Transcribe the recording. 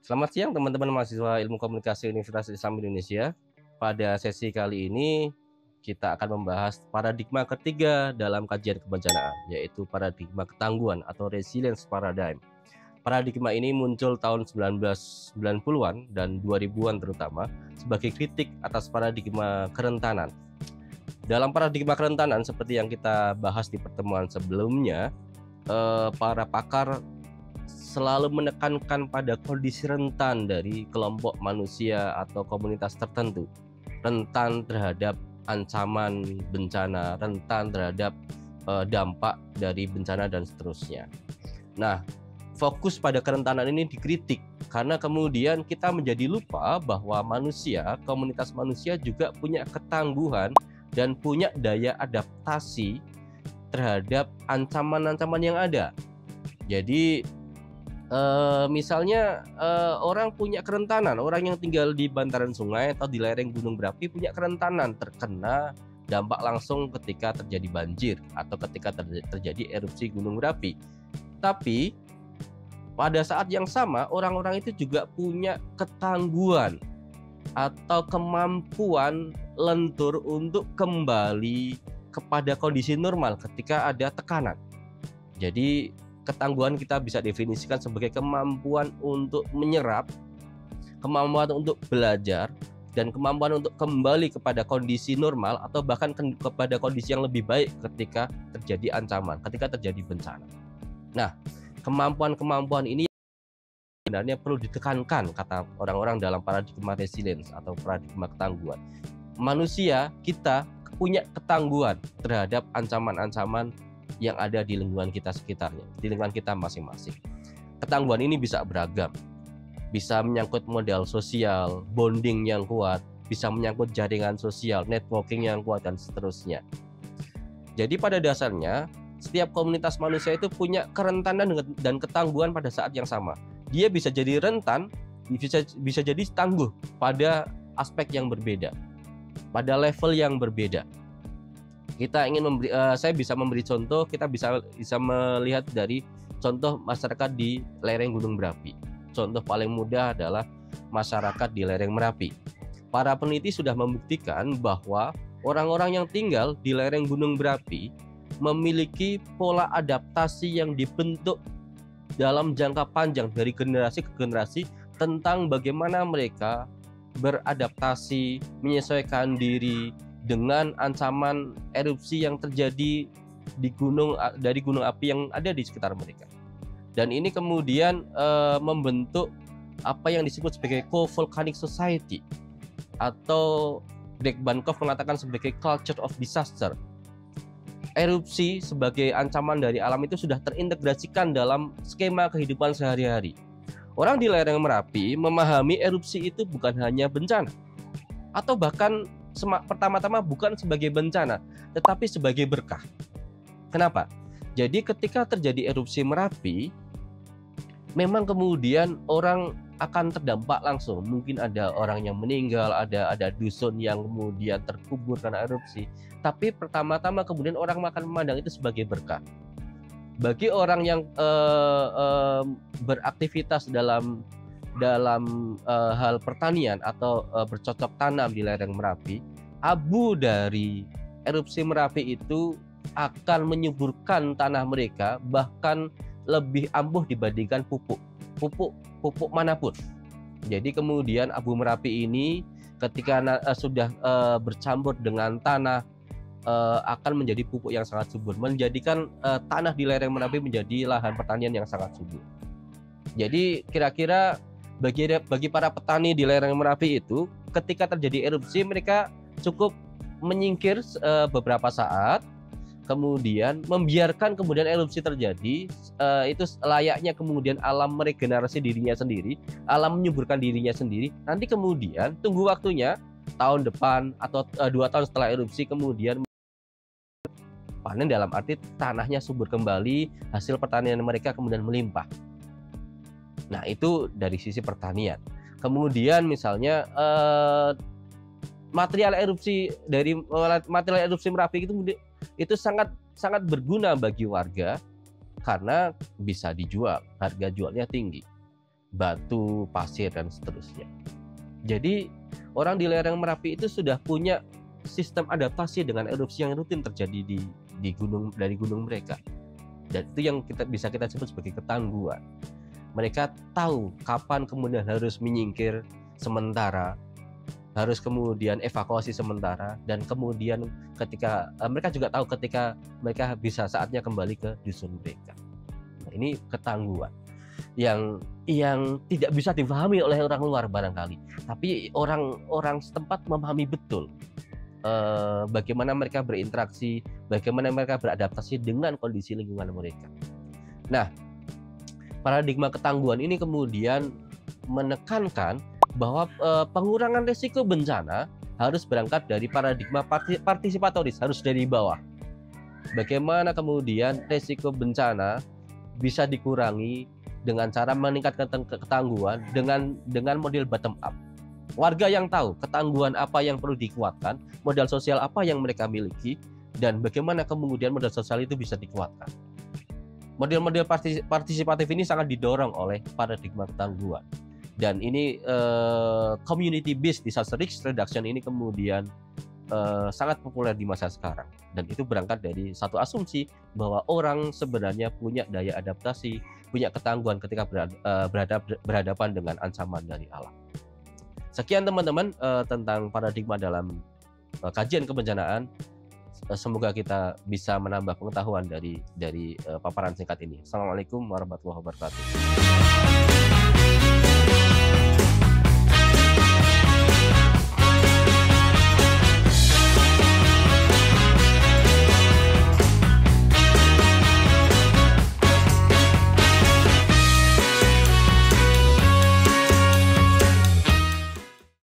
Selamat siang teman-teman mahasiswa Ilmu Komunikasi Universitas Islam Indonesia. Pada sesi kali ini kita akan membahas paradigma ketiga dalam kajian kebencanaan, yaitu paradigma ketangguhan atau resilience paradigm. Paradigma ini muncul tahun 1990-an dan 2000-an terutama sebagai kritik atas paradigma kerentanan. Dalam paradigma kerentanan seperti yang kita bahas di pertemuan sebelumnya, para pakar selalu menekankan pada kondisi rentan dari kelompok manusia atau komunitas tertentu, rentan terhadap ancaman bencana, rentan terhadap dampak dari bencana dan seterusnya. Nah, fokus pada kerentanan ini dikritik karena kemudian kita menjadi lupa bahwa manusia, komunitas manusia juga punya ketangguhan dan punya daya adaptasi terhadap ancaman-ancaman yang ada. Jadi misalnya orang punya kerentanan, orang yang tinggal di bantaran sungai atau di lereng gunung berapi punya kerentanan terkena dampak langsung ketika terjadi banjir atau ketika terjadi erupsi gunung berapi. Tapi pada saat yang sama orang-orang itu juga punya ketangguhan atau kemampuan lentur untuk kembali kepada kondisi normal ketika ada tekanan. Jadi ketangguhan kita bisa definisikan sebagai kemampuan untuk menyerap, kemampuan untuk belajar, dan kemampuan untuk kembali kepada kondisi normal atau bahkan kepada kondisi yang lebih baik ketika terjadi ancaman, ketika terjadi bencana. Nah, kemampuan-kemampuan ini sebenarnya perlu ditekankan, kata orang-orang dalam paradigma resilience atau paradigma ketangguhan. Manusia, kita punya ketangguhan terhadap ancaman-ancaman yang ada di lingkungan kita sekitarnya, di lingkungan kita masing-masing. Ketangguhan ini bisa beragam, bisa menyangkut modal sosial, bonding yang kuat, bisa menyangkut jaringan sosial, networking yang kuat, dan seterusnya. Jadi pada dasarnya, setiap komunitas manusia itu punya kerentanan dan ketangguhan pada saat yang sama. Dia bisa jadi rentan, bisa jadi tangguh pada aspek yang berbeda, pada level yang berbeda. Kita ingin saya bisa memberi contoh, kita bisa melihat dari contoh masyarakat di lereng Gunung Merapi. Contoh paling mudah adalah masyarakat di lereng Merapi. Para peneliti sudah membuktikan bahwa orang-orang yang tinggal di lereng Gunung Merapi memiliki pola adaptasi yang dibentuk dalam jangka panjang dari generasi ke generasi tentang bagaimana mereka beradaptasi, menyesuaikan diri dengan ancaman erupsi yang terjadi dari gunung api yang ada di sekitar mereka. Dan ini kemudian membentuk apa yang disebut sebagai co-volcanic society, atau Greg Bankov mengatakan sebagai culture of disaster. Erupsi sebagai ancaman dari alam itu sudah terintegrasikan dalam skema kehidupan sehari-hari. Orang di lereng Merapi memahami erupsi itu bukan hanya bencana, atau bahkan pertama-tama bukan sebagai bencana, tetapi sebagai berkah. Kenapa? Jadi ketika terjadi erupsi Merapi, memang kemudian orang akan terdampak langsung. Mungkin ada orang yang meninggal, ada dusun yang kemudian terkubur karena erupsi. Tapi pertama-tama kemudian orang akan memandang itu sebagai berkah. Bagi orang yang beraktivitas dalam hal pertanian atau bercocok tanam di lereng Merapi, abu dari erupsi Merapi itu akan menyuburkan tanah mereka, bahkan lebih ampuh dibandingkan pupuk manapun. Jadi kemudian abu Merapi ini ketika sudah bercampur dengan tanah akan menjadi pupuk yang sangat subur, menjadikan tanah di lereng Merapi menjadi lahan pertanian yang sangat subur. Jadi kira-kira bagi para petani di lereng Merapi itu, ketika terjadi erupsi mereka cukup menyingkir beberapa saat, kemudian membiarkan kemudian erupsi terjadi. Itu layaknya kemudian alam meregenerasi dirinya sendiri, alam menyuburkan dirinya sendiri. Nanti kemudian tunggu waktunya tahun depan atau 2 tahun setelah erupsi, kemudian panen, dalam arti tanahnya subur kembali, hasil pertanian mereka kemudian melimpah. Nah, itu dari sisi pertanian. Kemudian misalnya material erupsi Merapi itu sangat berguna bagi warga karena bisa dijual, harga jualnya tinggi. batu, pasir, dan seterusnya. Jadi orang di lereng Merapi itu sudah punya sistem adaptasi dengan erupsi yang rutin terjadi di gunung, dari gunung mereka. Dan itu yang bisa kita sebut sebagai ketangguhan. Mereka tahu kapan kemudian harus menyingkir sementara, harus kemudian evakuasi sementara, dan kemudian ketika mereka juga tahu ketika mereka bisa saatnya kembali ke dusun mereka. Nah, ini ketangguhan yang tidak bisa dipahami oleh orang luar barangkali, tapi orang setempat memahami betul bagaimana mereka berinteraksi, bagaimana mereka beradaptasi dengan kondisi lingkungan mereka. Nah, paradigma ketangguhan ini kemudian menekankan bahwa pengurangan risiko bencana harus berangkat dari paradigma partisipatoris, harus dari bawah. Bagaimana kemudian risiko bencana bisa dikurangi dengan cara meningkatkan ketangguhan dengan model bottom up. Warga yang tahu ketangguhan apa yang perlu dikuatkan, modal sosial apa yang mereka miliki, dan bagaimana kemudian modal sosial itu bisa dikuatkan. Model-model partisipatif ini sangat didorong oleh paradigma ketangguhan. Dan ini community based disaster risk reduction ini kemudian sangat populer di masa sekarang. Dan itu berangkat dari satu asumsi bahwa orang sebenarnya punya daya adaptasi, punya ketangguhan ketika berhadapan dengan ancaman dari alam. Sekian teman-teman tentang paradigma dalam kajian kebencanaan. Semoga kita bisa menambah pengetahuan dari paparan singkat ini. Assalamualaikum warahmatullahi wabarakatuh.